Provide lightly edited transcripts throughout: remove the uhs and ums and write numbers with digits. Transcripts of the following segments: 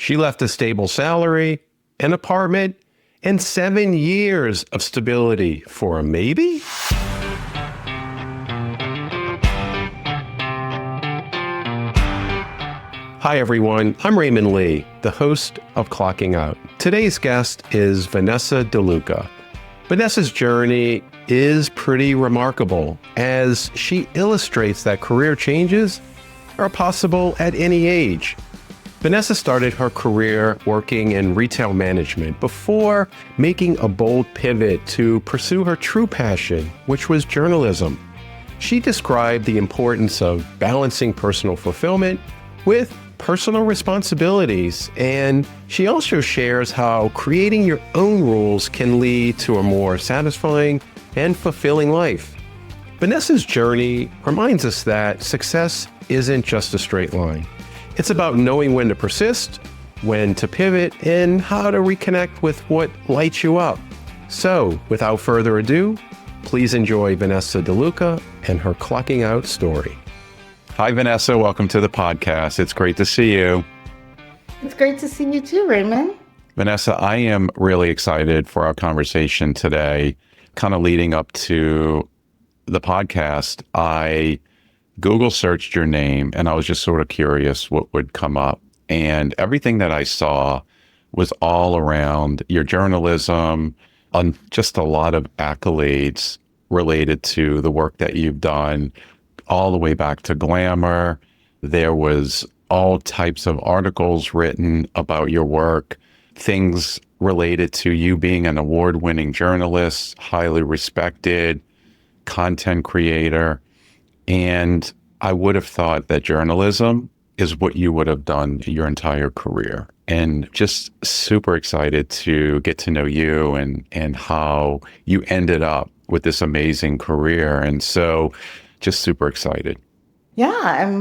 She left a stable salary, an apartment, and 7 years of stability for a maybe? Hi, everyone. I'm Raymond Lee, the host of Clocking Out. Today's guest is Vanessa Luca. Vanessa's journey is pretty remarkable as she illustrates that career changes are possible at any age. Vanessa started her career working in retail management before making a bold pivot to pursue her true passion, which was journalism. She described the importance of balancing personal fulfillment with personal responsibilities, and she also shares how creating your own rules can lead to a more satisfying and fulfilling life. Vanessa's journey reminds us that success isn't just a straight line. It's about knowing when to persist, when to pivot, and how to reconnect with what lights you up. So, without further ado, please enjoy Vanessa Luca and her Clocking Out story. Hi, Vanessa. Welcome to the podcast. It's great to see you. It's great to see you too, Raymond. Vanessa, I am really excited for our conversation today. Kind of leading up to the podcast, I Google searched your name and I was just sort of curious what would come up. And everything that I saw was all around your journalism, on just a lot of accolades related to the work that you've done, all the way back to Glamour. There was all types of articles written about your work, things related to you being an award-winning journalist, highly respected content creator. And I would have thought that journalism is what you would have done your entire career. And just super excited to get to know you and how you ended up with this amazing career. And so just super excited. Yeah,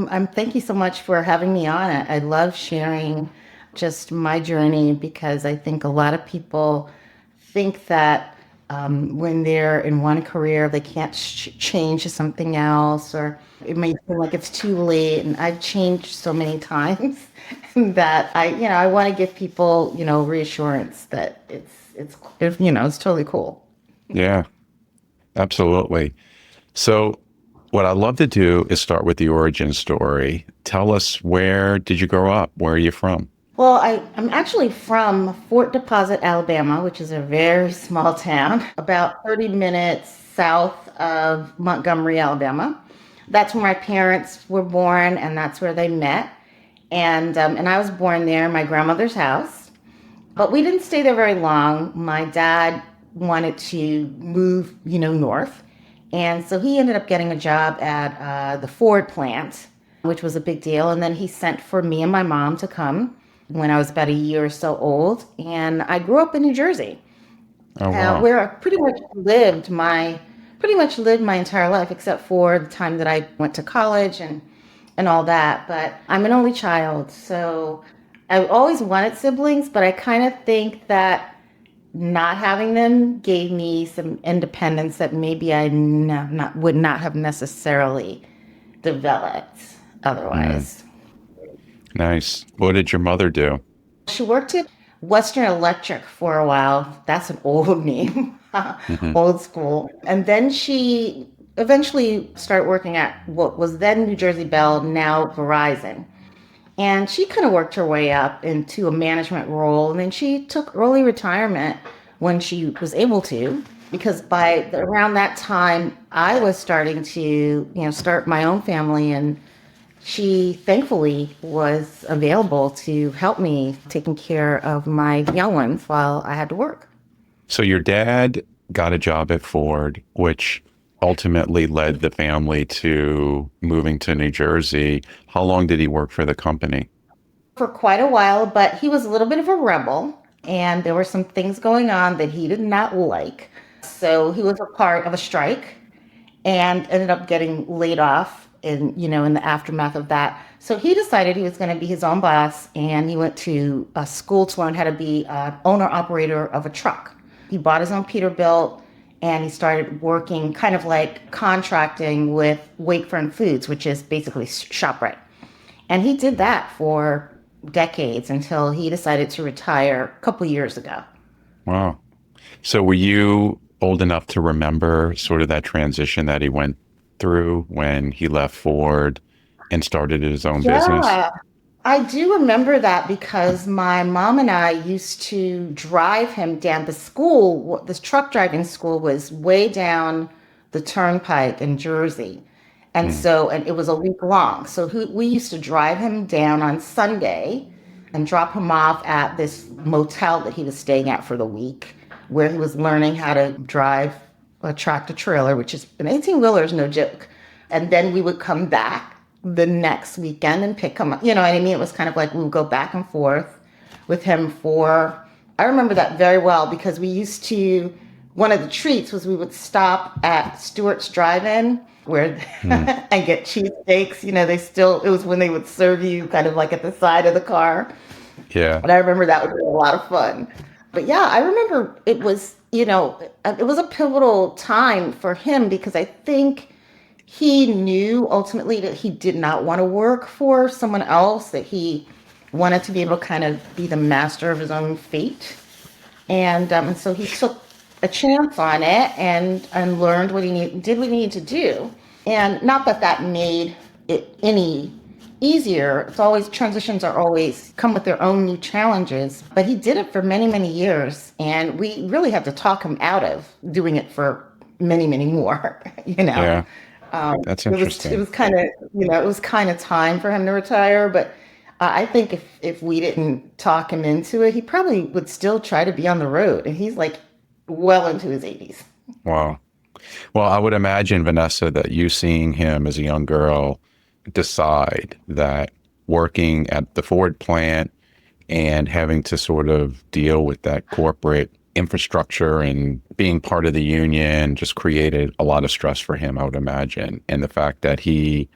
I'm thank you so much for having me on. I love sharing just my journey because I think a lot of people think that when they're in one career, they can't change to something else, or it may feel like it's too late. And I've changed so many times that I want to give people, reassurance that it's totally cool. Yeah, absolutely. So what I'd love to do is start with the origin story. Tell us, where did you grow up? Where are you from? Well, I'm actually from Fort Deposit, Alabama, which is a very small town, about 30 minutes south of Montgomery, Alabama. That's where my parents were born, and that's where they met. And I was born there in my grandmother's house. But we didn't stay there very long. My dad wanted to move, north. And so he ended up getting a job at the Ford plant, which was a big deal. And then he sent for me and my mom to come when I was about a year or so old. And I grew up in New Jersey, where I pretty much lived my entire life, except for the time that I went to college and all that. But I'm an only child, so I always wanted siblings, but I kind of think that not having them gave me some independence that maybe I would not have necessarily developed otherwise. Nice. What did your mother do? She worked at Western Electric for a while. That's an old name, old school. And then she eventually started working at what was then New Jersey Bell, now Verizon. And she kind of worked her way up into a management role. And then she took early retirement when she was able to, because around that time, I was starting to, start my own family. And she thankfully was available to help me taking care of my young ones while I had to work. So your dad got a job at Ford, which ultimately led the family to moving to New Jersey. How long did he work for the company? For quite a while, but he was a little bit of a rebel, and there were some things going on that he did not like. So he was a part of a strike and ended up getting laid off in the aftermath of that. So he decided he was going to be his own boss, and he went to a school to learn how to be an owner-operator of a truck. He bought his own Peterbilt, and he started working kind of like contracting with Wakefern Foods, which is basically ShopRite. And he did that for decades until he decided to retire a couple years ago. Wow. So were you old enough to remember sort of that transition that he went through when he left Ford and started his own business? Yeah, I do remember that because my mom and I used to drive him down the school. This truck driving school was way down the turnpike in Jersey. Mm, And it was a week long. So we used to drive him down on Sunday and drop him off at this motel that he was staying at for the week, where he was learning how to drive a tractor trailer, which is an 18-wheeler is no joke. And then we would come back the next weekend and pick him up. You know what I mean? It was kind of like we would go back and forth with him for, I remember that very well because we used to, one of the treats was we would stop at Stewart's Drive-In where mm, and get cheesesteaks. You know, it was when they would serve you kind of like at the side of the car. yeah. And I remember that would be a lot of fun. But yeah, I remember it was, it was a pivotal time for him because I think he knew ultimately that he did not want to work for someone else, that he wanted to be able to kind of be the master of his own fate. And so he took a chance on it and learned did what he needed to do. And not that that made it any easier. It's always transitions are always come with their own new challenges. But he did it for many, many years, and we really had to talk him out of doing it for many, many more. You know, Yeah. That's it interesting. was kind of it was kind of time for him to retire, but. I think if we didn't talk him into it, he probably would still try to be on the road. And he's like well into his 80s. Wow. Well, I would imagine, Vanessa, that you seeing him as a young girl decide that working at the Ford plant and having to sort of deal with that corporate infrastructure and being part of the union just created a lot of stress for him, I would imagine. And the fact that he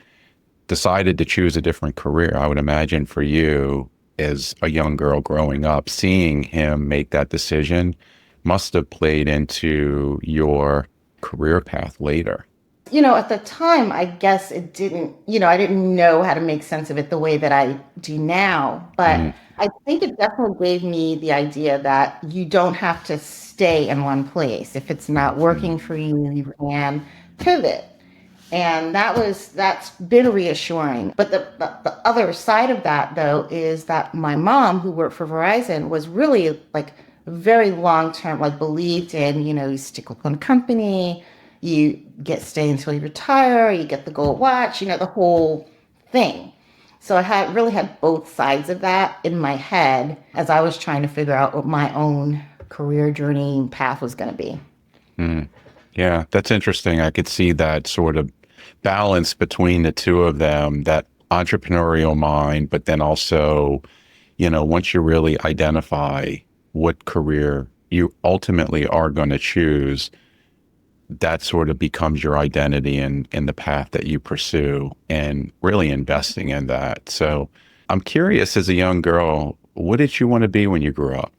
decided to choose a different career, I would imagine for you as a young girl growing up, seeing him make that decision must have played into your career path later. At the time, I guess it didn't, I didn't know how to make sense of it the way that I do now. But Mm, I think it definitely gave me the idea that you don't have to stay in one place. If it's not mm, working for you, you can pivot. And that's been reassuring. But the other side of that, though, is that my mom, who worked for Verizon, was really like very long term, like believed in, you stick with one company, you stay until you retire, you get the gold watch, the whole thing. So I really had both sides of that in my head as I was trying to figure out what my own career journey and path was going to be. mm. Yeah, that's interesting. I could see that sort of balance between the two of them, that entrepreneurial mind, but then also, once you really identify what career you ultimately are going to choose, that sort of becomes your identity and the path that you pursue and really investing in that. So I'm curious, as a young girl, what did you want to be when you grew up?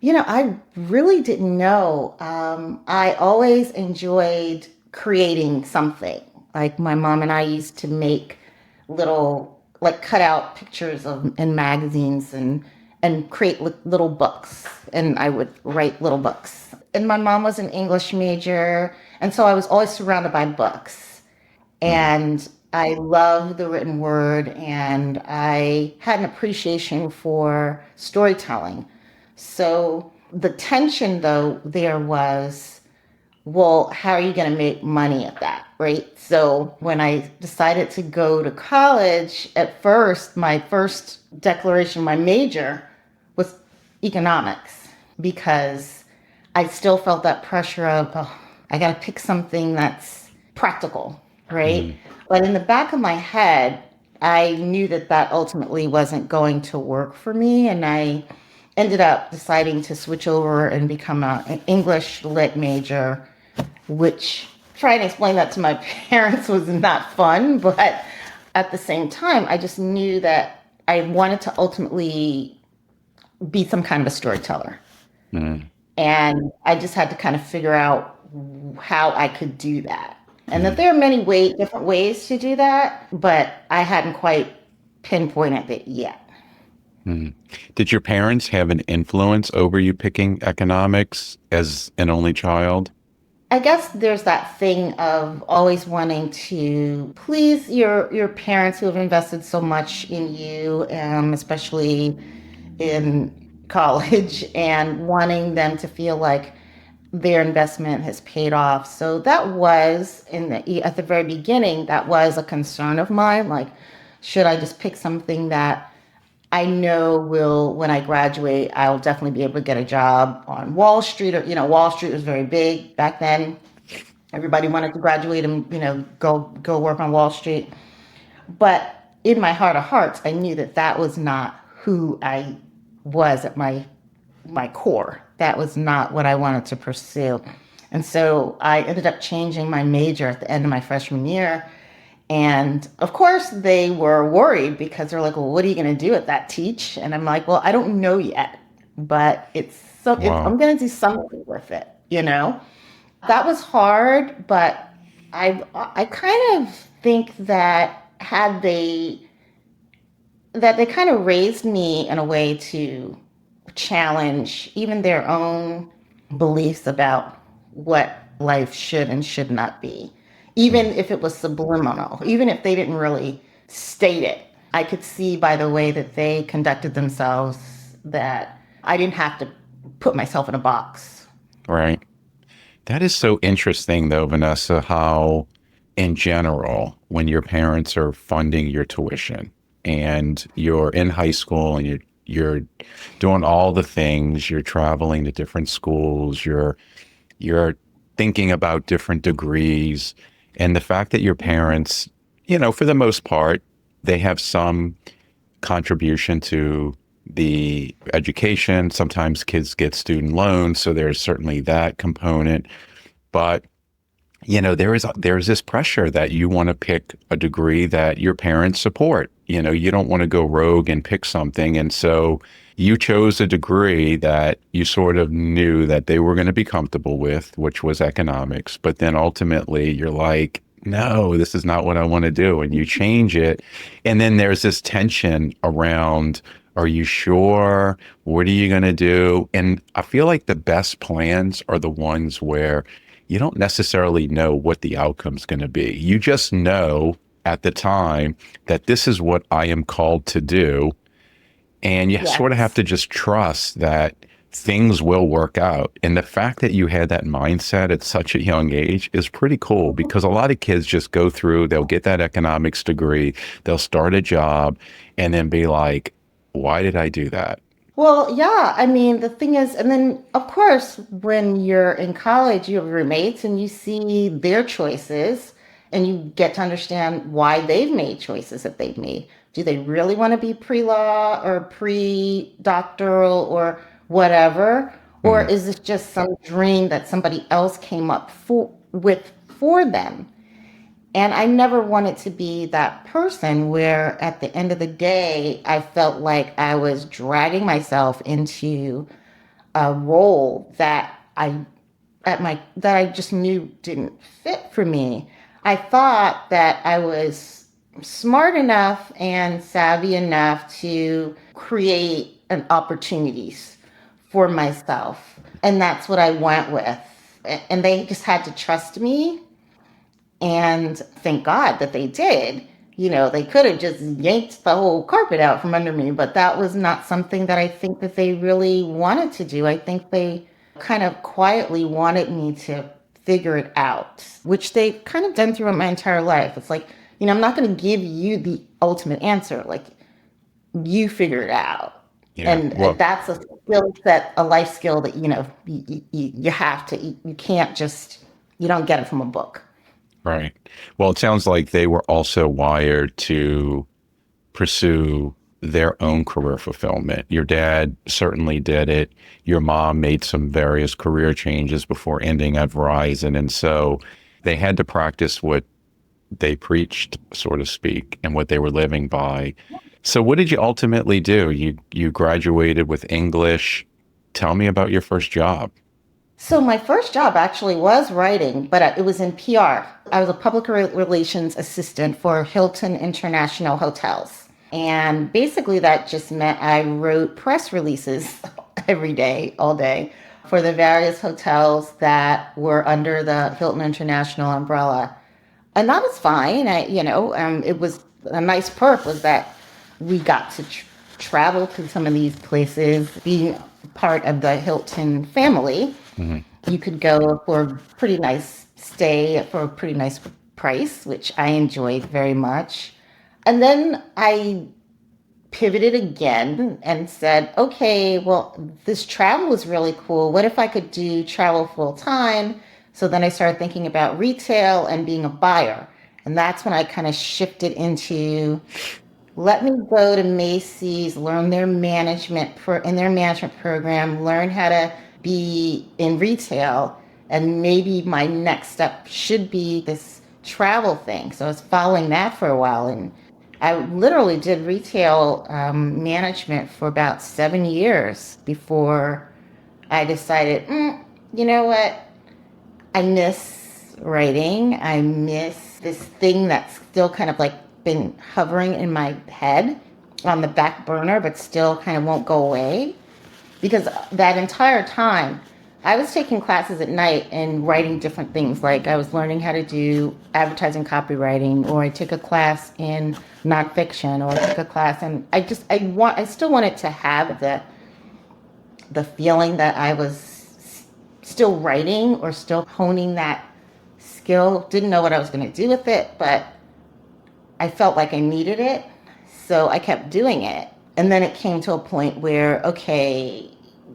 I really didn't know. I always enjoyed creating something. Like my mom and I used to make little, like cut out pictures of in magazines and create little books. And I would write little books. And my mom was an English major, and so I was always surrounded by books. Mm, And I loved the written word, and I had an appreciation for storytelling. So the tension, though, there was, well, how are you going to make money at that, right? So when I decided to go to college, at first, my first declaration, my major was economics because I still felt that pressure of, oh, I got to pick something that's practical, right? mm, But in the back of my head, I knew that that ultimately wasn't going to work for me. And I ended up deciding to switch over and become an English lit major, which trying to explain that to my parents was not fun. But at the same time, I just knew that I wanted to ultimately be some kind of a storyteller. mm, And I just had to kind of figure out how I could do that. And that mm. there are many different ways to do that, but I hadn't quite pinpointed it yet. Hmm. Did your parents have an influence over you picking economics as an only child? I guess there's that thing of always wanting to please your parents who have invested so much in you, especially in college, and wanting them to feel like their investment has paid off. So that was at the very beginning, that was a concern of mine. Like, should I just pick something that I know will, when I graduate, I'll definitely be able to get a job on Wall Street, or, Wall Street was very big back then. Everybody wanted to graduate and, go work on Wall Street. But in my heart of hearts, I knew that that was not who I was at my core. That was not what I wanted to pursue. And so I ended up changing my major at the end of my freshman year. And of course, they were worried because they're like, well, what are you going to do at that teach? And I'm like, well, I don't know yet, but Wow. I'm going to do something with it, That was hard, but I kind of think that they kind of raised me in a way to challenge even their own beliefs about what life should and should not be, even Hmm. if it was subliminal, even if they didn't really state it. I could see by the way that they conducted themselves that I didn't have to put myself in a box. Right. That is so interesting, though, Vanessa, how in general, when your parents are funding your tuition and you're in high school and you're doing all the things, you're traveling to different schools, you're thinking about different degrees, and the fact that your parents, for the most part, they have some contribution to the education. Sometimes kids get student loans, so there's certainly that component. But there's this pressure that you want to pick a degree that your parents support. You don't want to go rogue and pick something. And so you chose a degree that you sort of knew that they were going to be comfortable with, which was economics. But then ultimately you're like, no, this is not what I want to do. And you change it. And then there's this tension around, are you sure? What are you going to do? And I feel like the best plans are the ones where you don't necessarily know what the outcome's going to be. You just know at the time that this is what I am called to do. And you sort of have Yes. to just trust that things will work out. And the fact that you had that mindset at such a young age is pretty cool, because a lot of kids just go through, they'll get that economics degree, they'll start a job, and then be like, why did I do that? Well, yeah. I mean, the thing is, and then of course, when you're in college, you have roommates and you see their choices and you get to understand why they've made choices that they've made. Do they really want to be pre-law or pre-doctoral or whatever? Or Mm, is this just some dream that somebody else came up for them? And I never wanted to be that person where at the end of the day, I felt like I was dragging myself into a role that I just knew didn't fit for me. I thought that I was smart enough and savvy enough to create an opportunities for myself. And that's what I went with. And they just had to trust me, and thank God that they did. They could have just yanked the whole carpet out from under me, but that was not something that I think that they really wanted to do. I think they kind of quietly wanted me to figure it out, which they've kind of done throughout my entire life. It's like, I'm not going to give you the ultimate answer. Like, you figure it out. yeah. And Well, that's a skill set, a life skill that, you have to, you can't just, you don't get it from a book. right. Well, it sounds like they were also wired to pursue their own career fulfillment. Your dad certainly did it. Your mom made some various career changes before ending at Verizon. And so they had to practice what they preached, so to speak, and what they were living by. So what did you ultimately do? You graduated with English. Tell me about your first job. So my first job actually was writing, but it was in PR. I was a public relations assistant for Hilton International Hotels. And basically that just meant I wrote press releases every day, all day, for the various hotels that were under the Hilton International umbrella. And that was fine. It was a nice perk was that we got to travel to some of these places, being part of the Hilton family. Mhm. You could go for a pretty nice stay for a pretty nice price, which I enjoyed very much. And then I pivoted again and said, okay, well, this travel is really cool. What if I could do travel full time? So then I started thinking about retail and being a buyer. And that's when I kind of shifted into let me go to Macy's, learn their in their management program, learn how to be in retail, and maybe my next step should be this travel thing. So I was following that for a while, and I literally did retail management for about 7 years before I decided, you know what? I miss writing. I miss this thing that's still kind of like been hovering in my head on the back burner, but still kind of won't go away. Because that entire time, I was taking classes at night and writing different things. Like I was learning how to do advertising copywriting, or I took a class in nonfiction, or I took a class, and I still wanted to have the feeling that I was still writing or still honing that skill. Didn't know what I was going to do with it, but I felt like I needed it. So I kept doing it. And then it came to a point where, okay,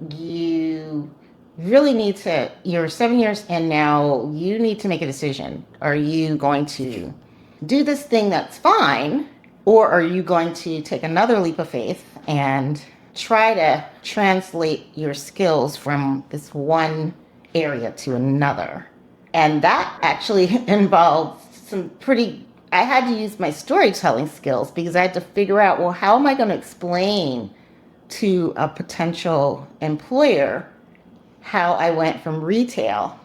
you really need to, you're 7 years in now, you need to make a decision. Are you going to do this thing that's fine, or are you going to take another leap of faith and try to translate your skills from this one area to another? And that actually involved I had to use my storytelling skills, because I had to figure out, well, how am I going to explain to a potential employer how I went from retail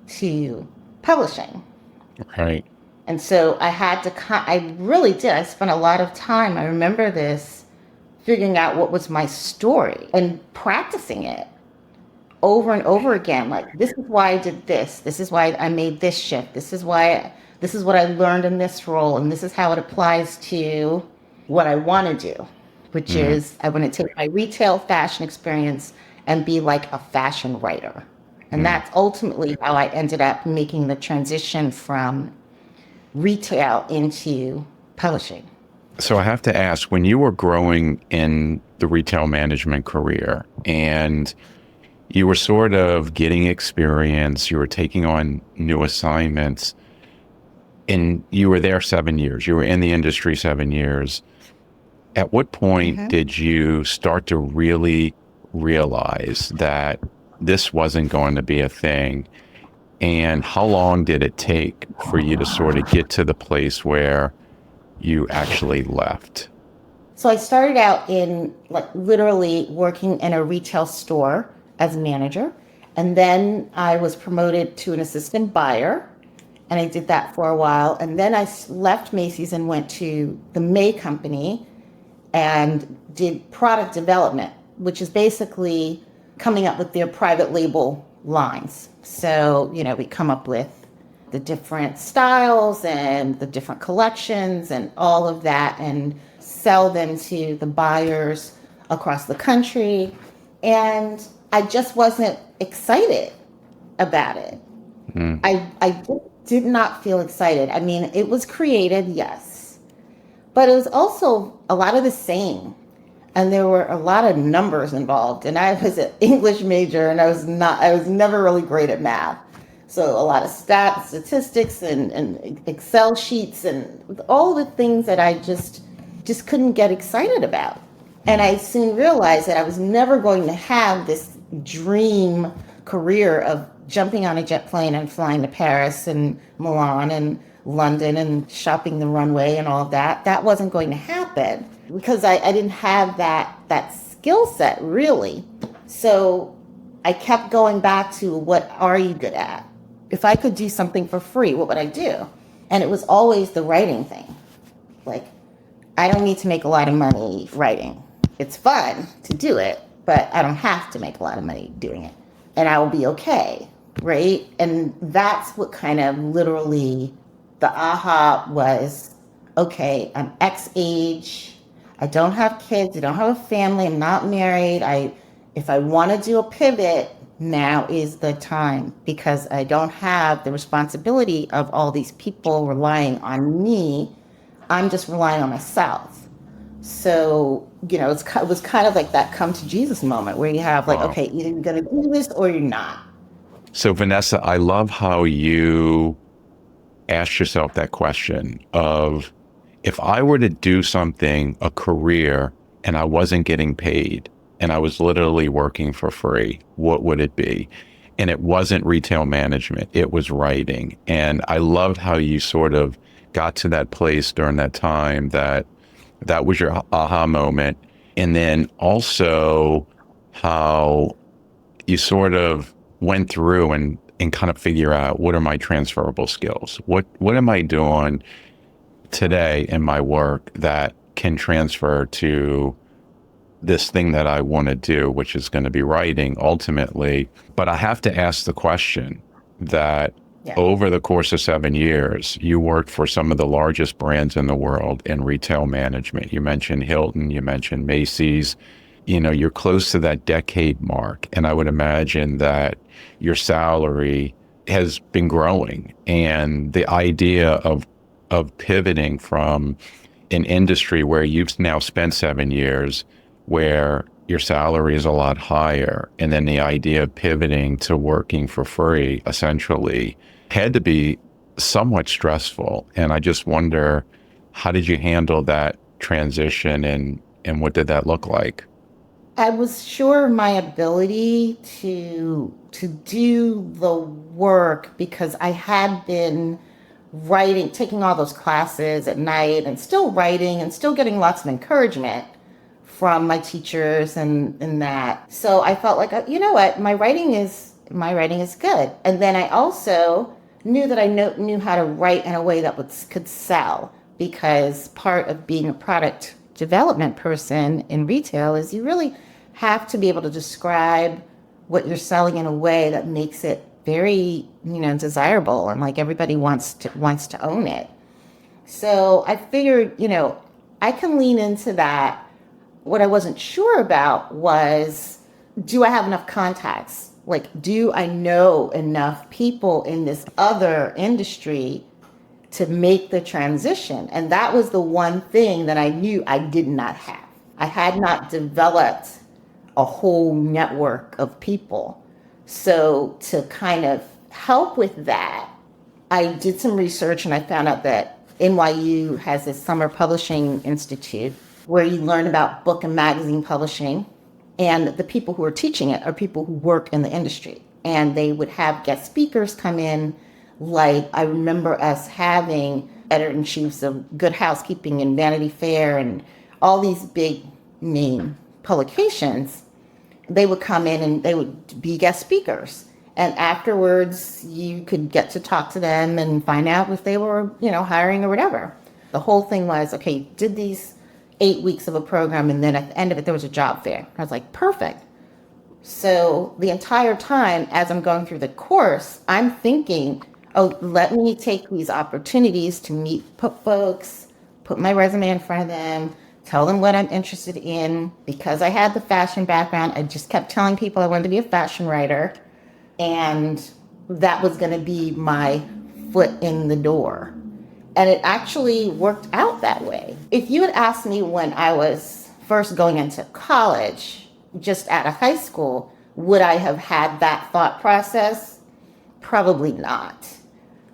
to publishing? Right. And so I really did. I spent a lot of time, I remember this, figuring out what was my story and practicing it over and over again. Like, this is why I did this. This is why I made this shift. This is what I learned in this role. And this is how it applies to what I want to do, which is I want to take my retail fashion experience and be like a fashion writer. And that's ultimately how I ended up making the transition from retail into publishing. So I have to ask, when you were growing in the retail management career and you were sort of getting experience, you were taking on new assignments, and you were there 7 years, you were in the industry 7 years. At what point did you start to really realize that this wasn't going to be a thing? And how long did it take for you to sort of get to the place where you actually left? So I started out in literally working in a retail store as a manager. And then I was promoted to an assistant buyer. And I did that for a while. And then I left Macy's and went to the May company and did product development, which is basically coming up with their private label lines. So, we come up with the different styles and the different collections and all of that and sell them to the buyers across the country. And I just wasn't excited about it. I did not feel excited. I mean, it was creative, yes, but it was also a lot of the same. And there were a lot of numbers involved. And I was an English major, and I was never really great at math. So a lot of statistics and Excel sheets and all the things that I just couldn't get excited about. And I soon realized that I was never going to have this dream career of jumping on a jet plane and flying to Paris and Milan and London and shopping the runway and all of that. That wasn't going to happen because I didn't have that skill set, really. So I kept going back to, what are you good at? If I could do something for free, what would I do? And it was always the writing thing. Like, I don't need to make a lot of money writing. It's fun to do it, but I don't have to make a lot of money doing it. And I will be okay, right? And that's what kind of literally the aha was, okay, I'm X age. I don't have kids. I don't have a family. I'm not married. If I want to do a pivot, now is the time because I don't have the responsibility of all these people relying on me. I'm just relying on myself. So, it was kind of like that come to Jesus moment where you have like, Wow. okay, either you're going to do this or you're not. So, Vanessa, I love how you ask yourself that question of if I were to do something, a career, and I wasn't getting paid and I was literally working for free, what would it be? And it wasn't retail management, it was writing. And I loved how you sort of got to that place during that time that was your aha moment. And then also how you sort of went through and kind of figure out what are my transferable skills? What am I doing today in my work that can transfer to this thing that I want to do, which is going to be writing ultimately. But I have to ask the question that over the course of 7 years, you worked for some of the largest brands in the world in retail management. You mentioned Hilton, you mentioned Macy's. You're close to that decade mark. And I would imagine that your salary has been growing. And the idea of pivoting from an industry where you've now spent 7 years, where your salary is a lot higher, and then the idea of pivoting to working for free essentially had to be somewhat stressful. And I just wonder, how did you handle that transition and what did that look like? I was sure of my ability to do the work because I had been writing, taking all those classes at night and still writing and still getting lots of encouragement from my teachers and that. So I felt like, you know what, my writing is good. And then I also knew that I knew how to write in a way that could sell, because part of being a product development person in retail is you really have to be able to describe what you're selling in a way that makes it very, desirable, and like everybody wants to own it. So I figured, I can lean into that. What I wasn't sure about was, do I have enough contacts? Like, do I know enough people in this other industry to make the transition? And that was the one thing that I knew I did not have. I had not developed a whole network of people. So to kind of help with that, I did some research and I found out that NYU has this summer publishing institute where you learn about book and magazine publishing. And the people who are teaching it are people who work in the industry. And they would have guest speakers come in. Like, I remember us having editor-in-chiefs of Good Housekeeping and Vanity Fair and all these big name publications. They would come in and they would be guest speakers. And afterwards, you could get to talk to them and find out if they were, hiring or whatever. The whole thing was, okay, did these 8 weeks of a program, and then at the end of it, there was a job fair. I was like, perfect. So the entire time, as I'm going through the course, I'm thinking, oh, let me take these opportunities to meet folks, put my resume in front of them, tell them what I'm interested in. Because I had the fashion background, I just kept telling people I wanted to be a fashion writer. And that was going to be my foot in the door. And it actually worked out that way. If you had asked me when I was first going into college, just out of high school, would I have had that thought process? Probably not.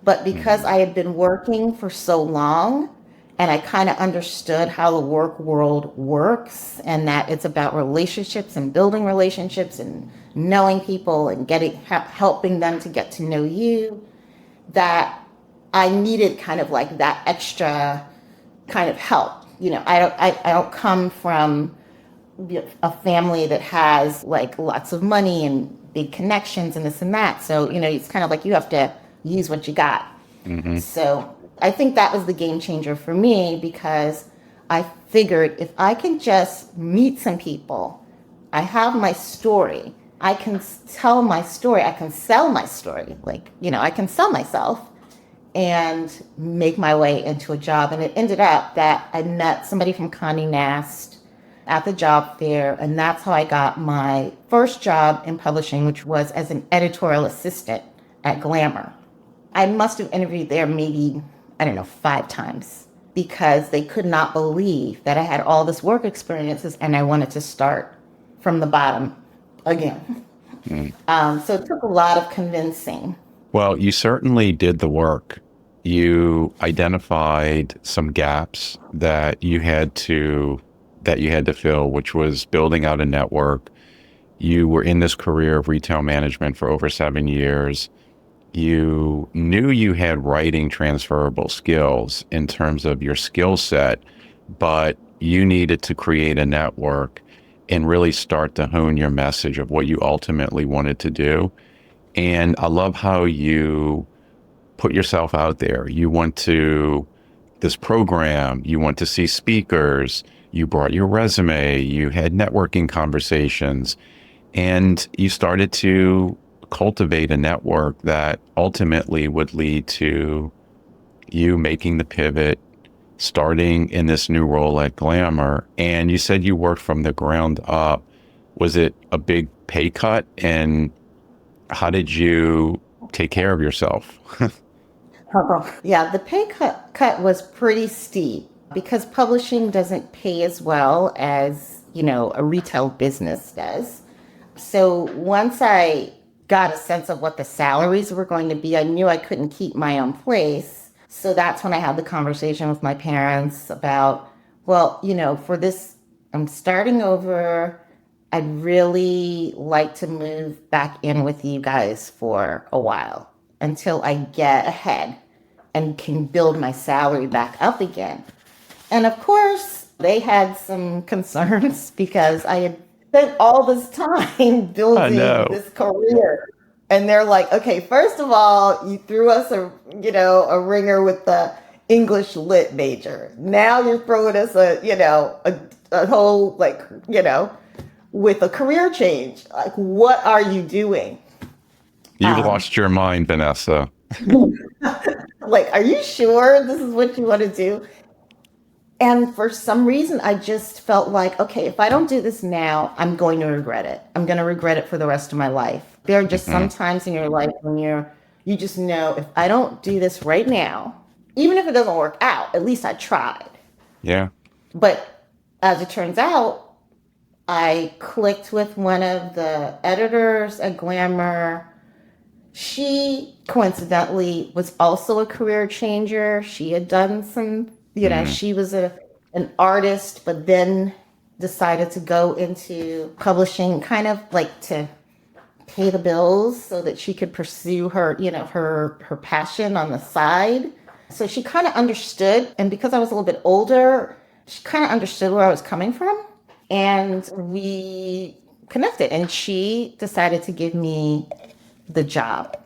But because I had been working for so long and I kind of understood how the work world works, and that it's about relationships and building relationships and knowing people and helping them to get to know you, that I needed kind of like that extra kind of help. I don't come from a family that has like lots of money and big connections and this and that. So, it's kind of like you have to use what you got. Mm-hmm. So I think that was the game changer for me, because I figured if I can just meet some people, I have my story, I can tell my story, I can sell my story. Like, I can sell myself and make my way into a job. And it ended up that I met somebody from Condé Nast at the job fair. And that's how I got my first job in publishing, which was as an editorial assistant at Glamour. I must have interviewed there maybe, I don't know, 5 times because they could not believe that I had all this work experiences and I wanted to start from the bottom again. So it took a lot of convincing. Well, you certainly did the work. You identified some gaps that you had to fill, which was building out a network. You were in this career of retail management for over 7 years. You knew you had writing transferable skills in terms of your skill set, but you needed to create a network and really start to hone your message of what you ultimately wanted to do. And I love how you put yourself out there. You went to this program, you went to see speakers, you brought your resume, you had networking conversations, and you started to cultivate a network that ultimately would lead to you making the pivot, starting in this new role at Glamour. And you said you worked from the ground up. Was it a big pay cut? And how did you take care of yourself? Yeah, the pay cut was pretty steep because publishing doesn't pay as well as, a retail business does. So once I got a sense of what the salaries were going to be, I knew I couldn't keep my own place. So that's when I had the conversation with my parents about, well, for this, I'm starting over. I'd really like to move back in with you guys for a while until I get ahead and can build my salary back up again. And of course, they had some concerns because I had spent all this time building this career. And they're like, okay, first of all, you threw us a ringer with the English lit major. Now you're throwing us a whole, with a career change. Like, what are you doing? You've lost your mind, Vanessa. Like, are you sure this is what you want to do? And for some reason, I just felt like, okay, if I don't do this now, I'm going to regret it. I'm going to regret it for the rest of my life. There are just some times in your life when you just know, if I don't do this right now, even if it doesn't work out, at least I tried. Yeah. But as it turns out, I clicked with one of the editors at Glamour. She coincidentally was also a career changer. She had done some, she was an artist, but then decided to go into publishing, kind of like to pay the bills so that she could pursue her, her passion on the side. So she kind of understood. And because I was a little bit older, she kind of understood where I was coming from. And we connected, and she decided to give me the job.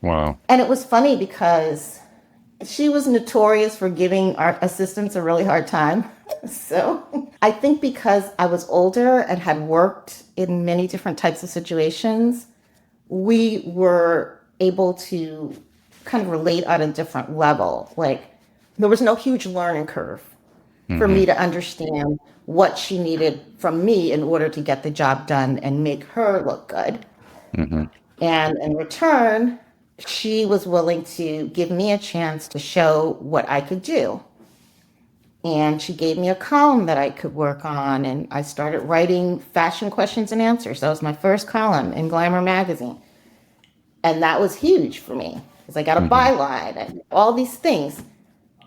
Wow. And it was funny because she was notorious for giving art assistants a really hard time. So I think because I was older and had worked in many different types of situations, we were able to kind of relate on a different level. Like, there was no huge learning curve for me to understand what she needed from me in order to get the job done and make her look good. And in return, she was willing to give me a chance to show what I could do. And she gave me a column that I could work on. And I started writing fashion questions and answers. That was my first column in Glamour magazine. And that was huge for me because I got a byline and all these things.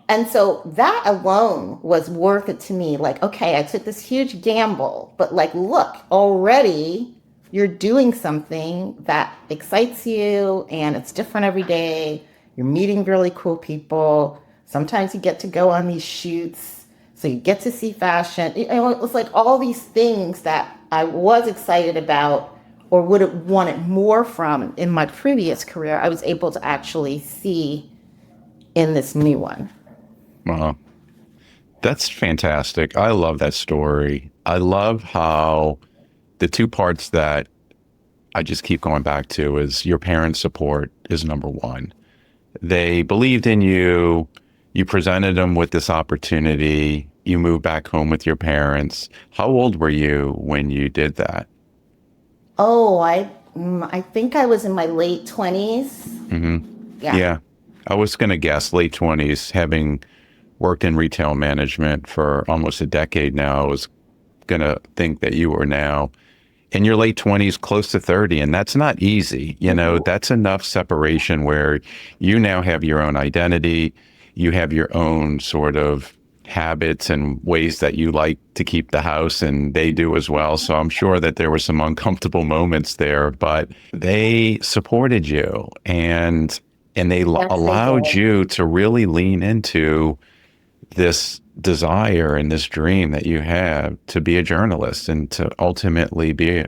And so that alone was worth it to me. Like, okay, I took this huge gamble, but like, look, already you're doing something that excites you and it's different every day. You're meeting really cool people. Sometimes you get to go on these shoots. So you get to see fashion. It was like all these things that I was excited about or would have wanted more from in my previous career, I was able to actually see in this new one. Wow. That's fantastic. I love that story. I love how the two parts that I just keep going back to is your parents' support is number one. They believed in you. You presented them with this opportunity. You moved back home with your parents. How old were you when you did that? Oh, I think I was in my late 20s. Hmm. Yeah. Yeah. I was going to guess late 20s, having worked in retail management for almost a decade now. I was going to think that you were now in your late 20s, close to 30. And that's not easy. You know, Mhm. that's enough separation where you now have your own identity. You have your own sort of habits and ways that you like to keep the house, and they do as well. So I'm sure that there were some uncomfortable moments there, but they supported you and they Yes, they allowed did. you to really lean into this desire and this dream that you have to be a journalist and to ultimately be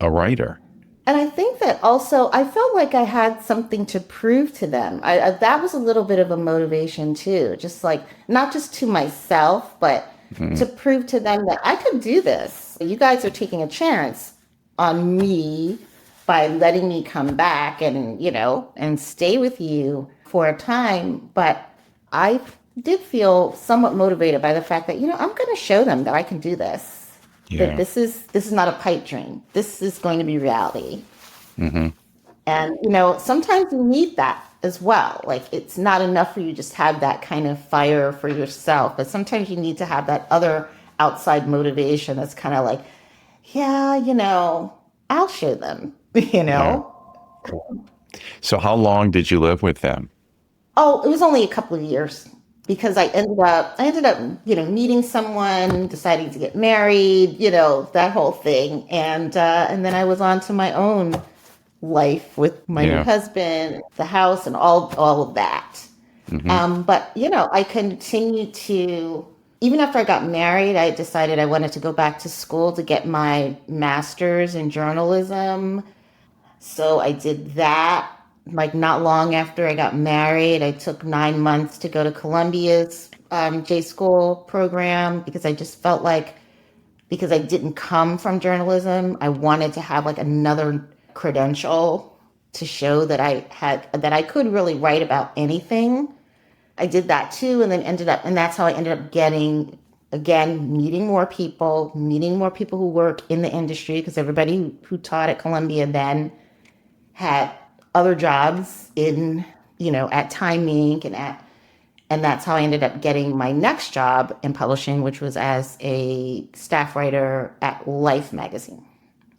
a writer. And I think that also I felt like I had something to prove to them. That was a little bit of a motivation too, just like not just to myself, but to Mhm. prove to them that I could do this. You guys are taking a chance on me by letting me come back and, and stay with you for a time. But I did feel somewhat motivated by the fact that, I'm going to show them that I can do this, that Yeah. this is not a pipe dream. This is going to be reality. Hmm. And sometimes you need that as well. Like it's not enough for you just have that kind of fire for yourself, but sometimes you need to have that other outside motivation that's kind of like, yeah, I'll show them, you Yeah. know. So how long did you live with them? Oh, it was only a couple of years because I ended up, meeting someone, deciding to get married, that whole thing. And then I was on to my own life with my new Yeah. husband, the house, and all of that. Hmm. But I continued to, even after I got married, I decided I wanted to go back to school to get my master's in journalism. So I did that. Like not long after I got married, I took 9 months to go to Columbia's J School program because I just felt like because I didn't come from journalism, I wanted to have like another credential to show that I could really write about anything. I did that too, and then and that's how I ended up getting, again, meeting more people who work in the industry because everybody who taught at Columbia then had other jobs in, at Time Inc. And that's how I ended up getting my next job in publishing, which was as a staff writer at Life magazine.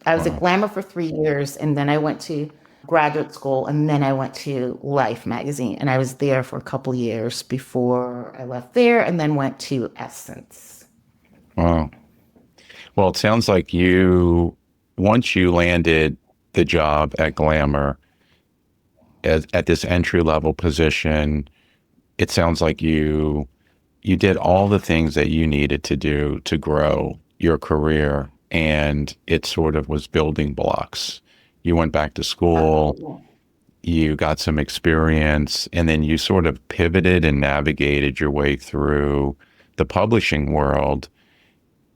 I was at Wow. Glamour for 3 years, and then I went to graduate school, and then I went to Life magazine, and I was there for a couple of years before I left there, and then went to Essence. Wow. Well, it sounds like once you landed the job at Glamour at this entry level position, it sounds like you did all the things that you needed to do to grow your career, and it sort of was building blocks. You went back to school, Absolutely. you got some experience, and then you sort of pivoted and navigated your way through the publishing world.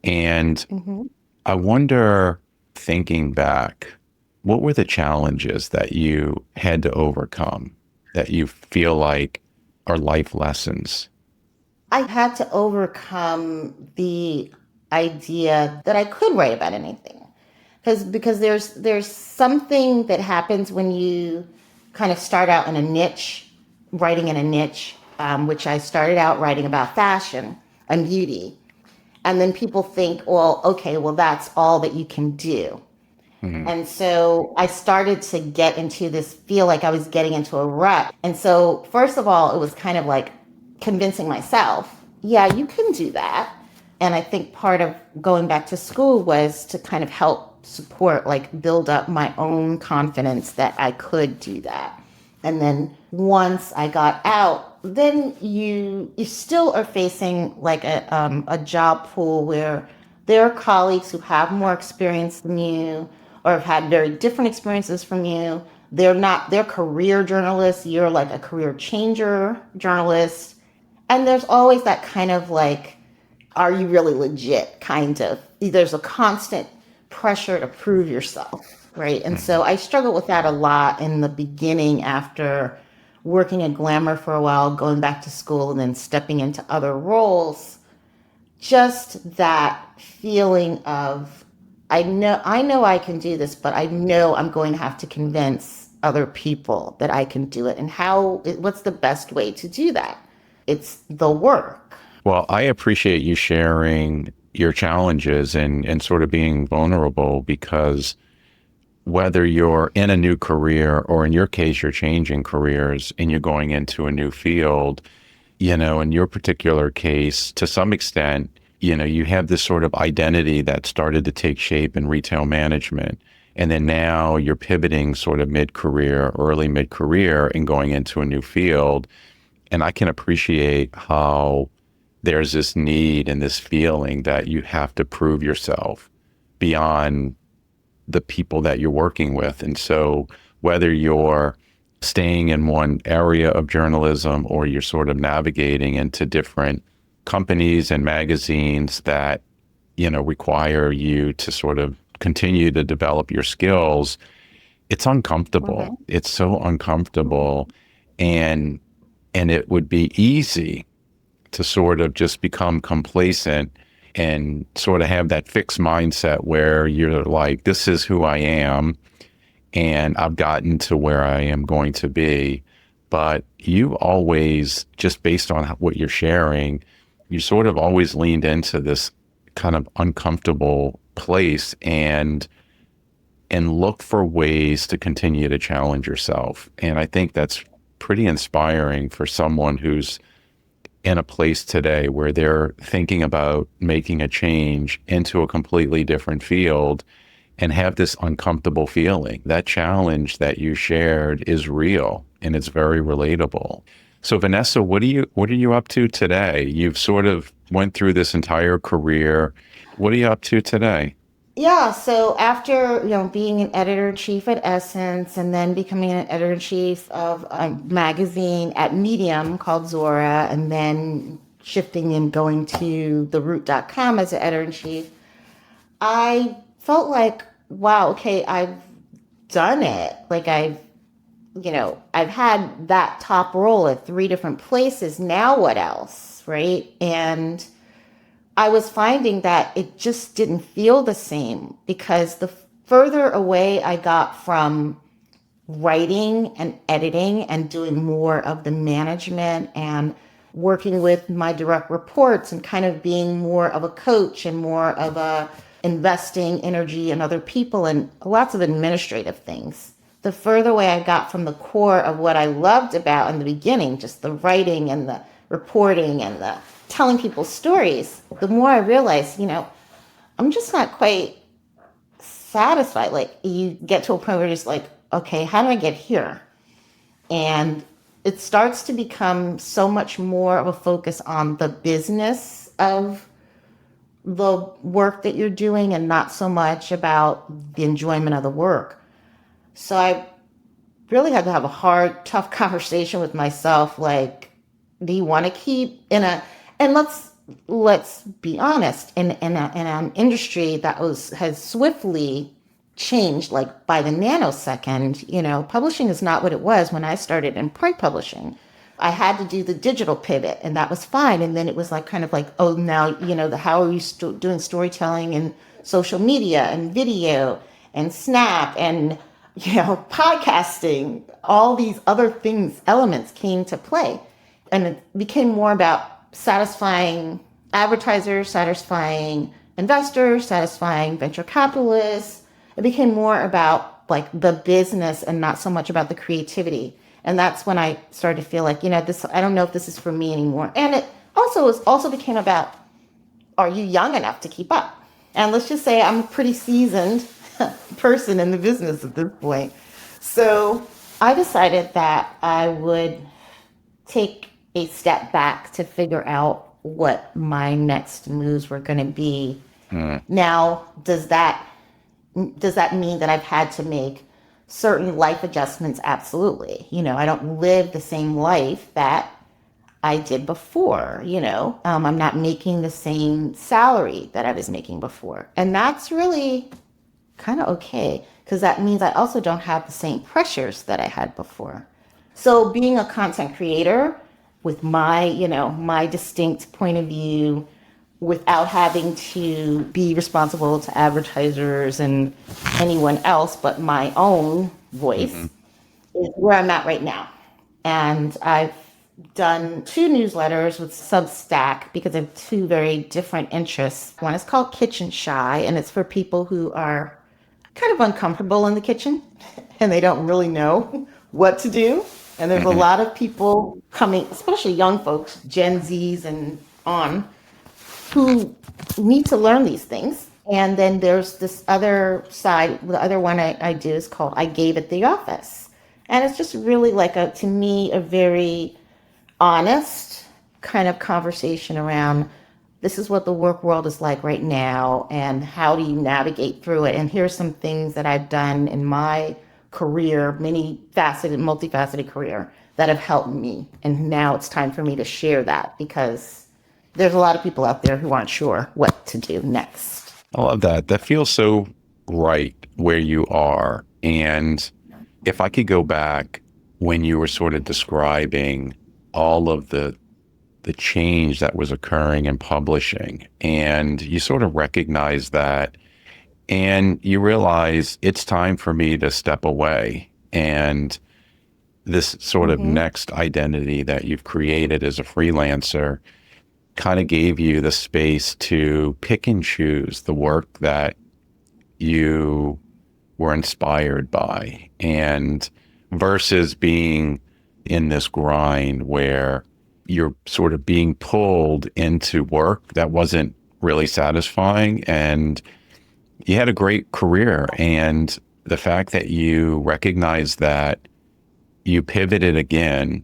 And Hmm. I wonder, thinking back, what were the challenges that you had to overcome that you feel like are life lessons? I had to overcome the idea that I could write about anything. Because there's something that happens when you kind of start out in a niche, writing in a niche, which I started out writing about fashion and beauty. And then people think, well, okay, well, that's all that you can do. Mhm. And so I started to get into this, feel like I was getting into a rut. And so, first of all, it was kind of like convincing myself, yeah, you can do that. And I think part of going back to school was to kind of help support, like build up my own confidence that I could do that. And then once I got out, then you still are facing like a job pool where there are colleagues who have more experience than you or have had very different experiences from you. They're career journalists. You're like a career changer journalist. And there's always that kind of like are you really legit, kind of. There's a constant pressure to prove yourself, right? And so I struggled with that a lot in the beginning after working at Glamour for a while, going back to school, and then stepping into other roles. Just that feeling of, I know I can do this, but I know I'm going to have to convince other people that I can do it. And what's the best way to do that? It's the work. Well, I appreciate you sharing your challenges and sort of being vulnerable, because whether you're in a new career or in your case, you're changing careers and you're going into a new field, in your particular case, to some extent, you have this sort of identity that started to take shape in retail management. And then now you're pivoting sort of mid-career, early mid-career, and going into a new field. And I can appreciate how there's this need and this feeling that you have to prove yourself beyond the people that you're working with. And so whether you're staying in one area of journalism or you're sort of navigating into different companies and magazines that, require you to sort of continue to develop your skills, it's uncomfortable. It's so uncomfortable. And it would be easy to sort of just become complacent and sort of have that fixed mindset where you're like, this is who I am, and I've gotten to where I am going to be. But you always, just based on what you're sharing, you sort of always leaned into this kind of uncomfortable place and look for ways to continue to challenge yourself. And I think that's pretty inspiring for someone who's in a place today where they're thinking about making a change into a completely different field and have this uncomfortable feeling. That challenge that you shared is real and it's very relatable. So Vanessa, what are you up to today? You've sort of went through this entire career. What are you up to today? Yeah, so after being an editor-in-chief at Essence and then becoming an editor-in-chief of a magazine at Medium called Zora, and then shifting and going to theroot.com as an editor-in-chief, I felt like, wow, okay, I've done it. Like I've had that top role at 3 different places. Now what else, right? And I was finding that it just didn't feel the same, because the further away I got from writing and editing and doing more of the management and working with my direct reports and kind of being more of a coach and more of a investing energy in other people and lots of administrative things. The further away I got from the core of what I loved about in the beginning, just the writing and the reporting and the telling people stories, the more I realized, I'm just not quite satisfied. Like, you get to a point where you're just like, okay, how do I get here? And it starts to become so much more of a focus on the business of the work that you're doing and not so much about the enjoyment of the work. So I really had to have a hard, tough conversation with myself. Like, do you want to keep and let's be honest, in an industry that has swiftly changed, like by the nanosecond. Publishing is not what it was when I started in print publishing. I had to do the digital pivot, and that was fine. And then it was like kind of like, oh, now how are you doing storytelling and social media and video and Snap and podcasting? All these other things, elements came to play, and it became more about satisfying advertisers, satisfying investors, satisfying venture capitalists. It became more about like the business and not so much about the creativity. And that's when I started to feel like, this, I don't know if this is for me anymore. And it also became about, are you young enough to keep up? And let's just say I'm a pretty seasoned person in the business at this point. So I decided that I would take a step back to figure out what my next moves were going to be. Now, does that mean that I've had to make certain life adjustments? Absolutely. I don't live the same life that I did before, I'm not making the same salary that I was making before. And that's really kind of okay because that means I also don't have the same pressures that I had before. So being a content creator with my distinct point of view without having to be responsible to advertisers and anyone else but my own Hmm. voice is where I'm at right now. And I've done two newsletters with Substack because I have two very different interests. One is called Kitchen Shy, and it's for people who are kind of uncomfortable in the kitchen and they don't really know what to do. And there's a Hmm. lot of people coming, especially young folks, Gen Zs and on, who need to learn these things. And then there's this other side. The other one I do is called I Gave at the Office. And it's just really like to me, a very honest kind of conversation around this is what the work world is like right now and how do you navigate through it. And here's some things that I've done in my career, many faceted, multifaceted career that have helped me. And now it's time for me to share that because there's a lot of people out there who aren't sure what to do next. I love that. That feels so right where you are. And if I could go back when you were sort of describing all of the change that was occurring in publishing, and you sort of recognize that, and you realize it's time for me to step away. And this sort of Mm-hmm. next identity that you've created as a freelancer kind of gave you the space to pick and choose the work that you were inspired by, and versus being in this grind where you're sort of being pulled into work that wasn't really satisfying. And you had a great career, and the fact that you recognized that, you pivoted again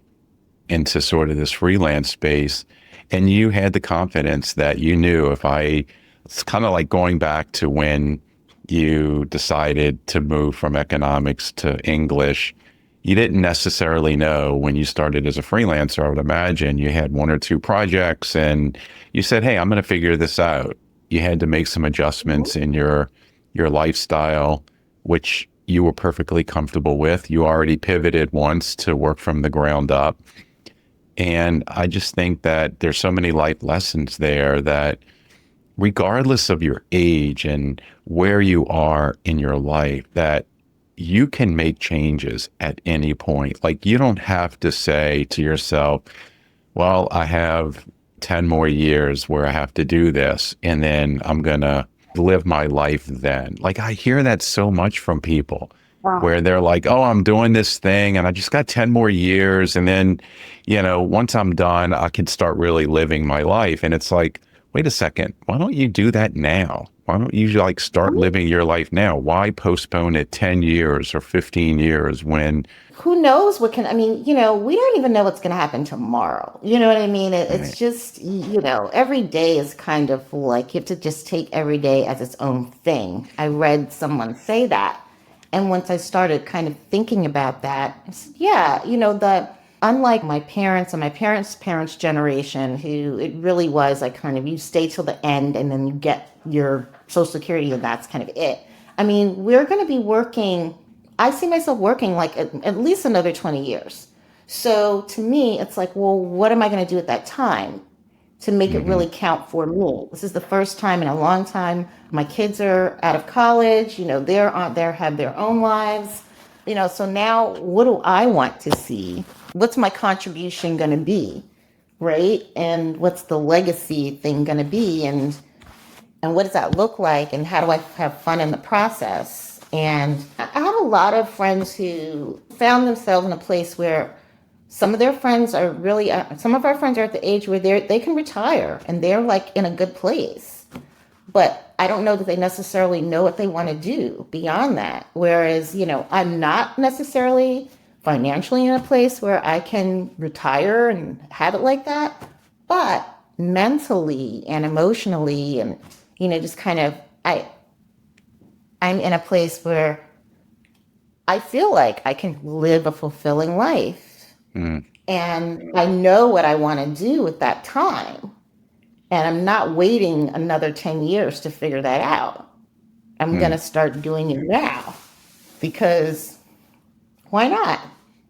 into sort of this freelance space, and you had the confidence that you knew, it's kind of like going back to when you decided to move from economics to English. You didn't necessarily know when you started as a freelancer. I would imagine you had one or two projects and you said, hey, I'm going to figure this out. You had to make some adjustments in your lifestyle, which you were perfectly comfortable with. You already pivoted once to work from the ground up. And I just think that there's so many life lessons there that, regardless of your age and where you are in your life, that you can make changes at any point. Like, you don't have to say to yourself, well, I have 10 more years where I have to do this, and then I'm going to live my life then. Like, I hear that so much from people Wow. where they're like, oh, I'm doing this thing and I just got 10 more years. And then, once I'm done, I can start really living my life. And it's like, wait a second, why don't you do that now? Why don't you like start living your life now? Why postpone it 10 years or 15 years when, Who knows we don't even know what's going to happen tomorrow. You know what I mean? It's right, just, every day is kind of like you have to just take every day as its own thing. I read someone say that. And once I started kind of thinking about that, I said, yeah, unlike my parents and my parents' generation, who it really was like kind of you stay till the end and then you get your Social Security and that's kind of it. I mean, we're going to be working. I see myself working like at least another 20 years. So to me, it's like, well, what am I going to do at that time to make it hmm, really count for me? This is the first time in a long time. My kids are out of college, they're on there, have their own lives, so now what do I want to see? What's my contribution going to be? Right. And what's the legacy thing going to be? And what does that look like? And how do I have fun in the process? And I have a lot of friends who found themselves in a place where some of our friends are at the age where they can retire and they're like in a good place. But I don't know that they necessarily know what they want to do beyond that. Whereas, I'm not necessarily financially in a place where I can retire and have it like that. But mentally and emotionally and, just kind of, I'm in a place where I feel like I can live a fulfilling life. mm, And I know what I want to do with that time. And I'm not waiting another 10 years to figure that out. I'm going to start doing it now because why not?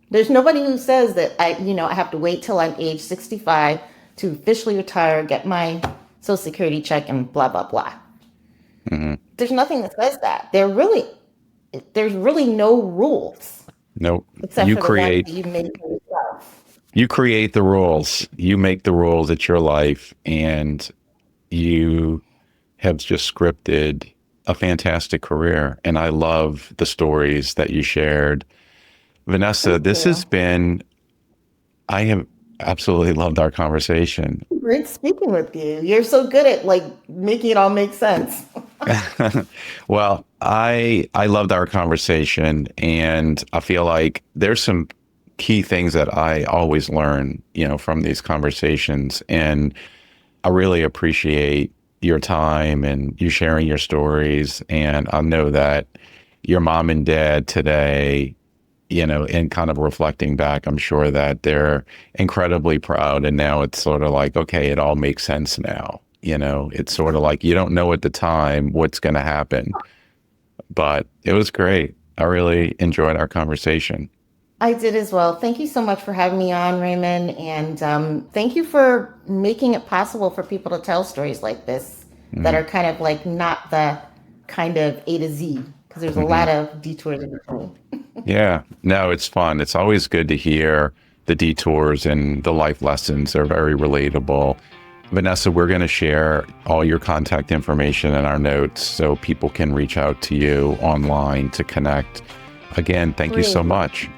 There's nobody who says that I have to wait till I'm age 65 to officially retire, get my Social Security check and blah, blah, blah. There's nothing that says that. There's really no rules. Nope. Except You for create the ones that you make for yourself. you create the rules. You make the rules. It's your life, and you have just scripted a fantastic career. And I love the stories that you shared. Vanessa, this has been, I have absolutely loved our conversation. Great speaking with you. You're so good at making it all make sense. Well, I loved our conversation, and I feel like there's some key things that I always learn, from these conversations. And I really appreciate your time and you sharing your stories. And I know that your mom and dad today, and kind of reflecting back, I'm sure that they're incredibly proud. And now it's sort of like, okay, it all makes sense now. It's sort of like you don't know at the time what's going to happen, but it was great. I really enjoyed our conversation. I did as well. Thank you so much for having me on, Raymond. And thank you for making it possible for people to tell stories like this that are kind of not the kind of A to Z, because there's a lot of detours in between. Yeah, no, it's fun. It's always good to hear the detours, and the life lessons are very relatable. Vanessa, we're going to share all your contact information in our notes so people can reach out to you online to connect. Again, thank you so much.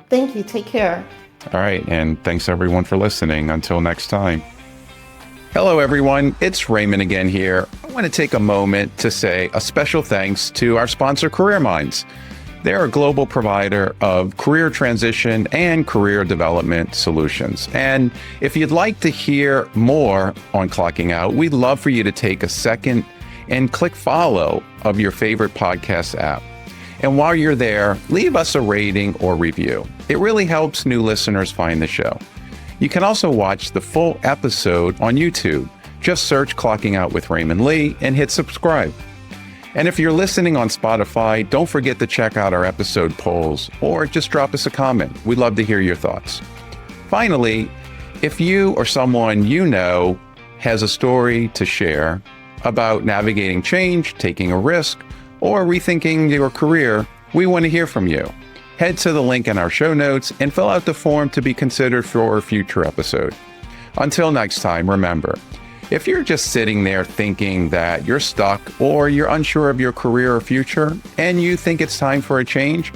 Thank you. Take care. All right. And thanks everyone for listening. Until next time. Hello, everyone. It's Raymond again here. I want to take a moment to say a special thanks to our sponsor, Career Minds. They're a global provider of career transition and career development solutions. And if you'd like to hear more on Clocking Out, we'd love for you to take a second and click follow of your favorite podcast app. And while you're there, leave us a rating or review. It really helps new listeners find the show. You can also watch the full episode on YouTube. Just search Clocking Out with Raymond Lee and hit subscribe. And if you're listening on Spotify, don't forget to check out our episode polls or just drop us a comment. We'd love to hear your thoughts. Finally, if you or someone you know has a story to share about navigating change, taking a risk, or rethinking your career, we want to hear from you. Head to the link in our show notes and fill out the form to be considered for a future episode. Until next time, remember, if you're just sitting there thinking that you're stuck or you're unsure of your career or future and you think it's time for a change,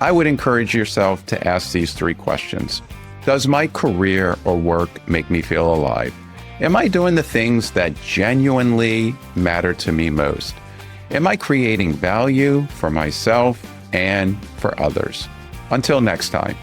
I would encourage yourself to ask these 3 questions. Does my career or work make me feel alive? Am I doing the things that genuinely matter to me most? Am I creating value for myself and for others? Until next time.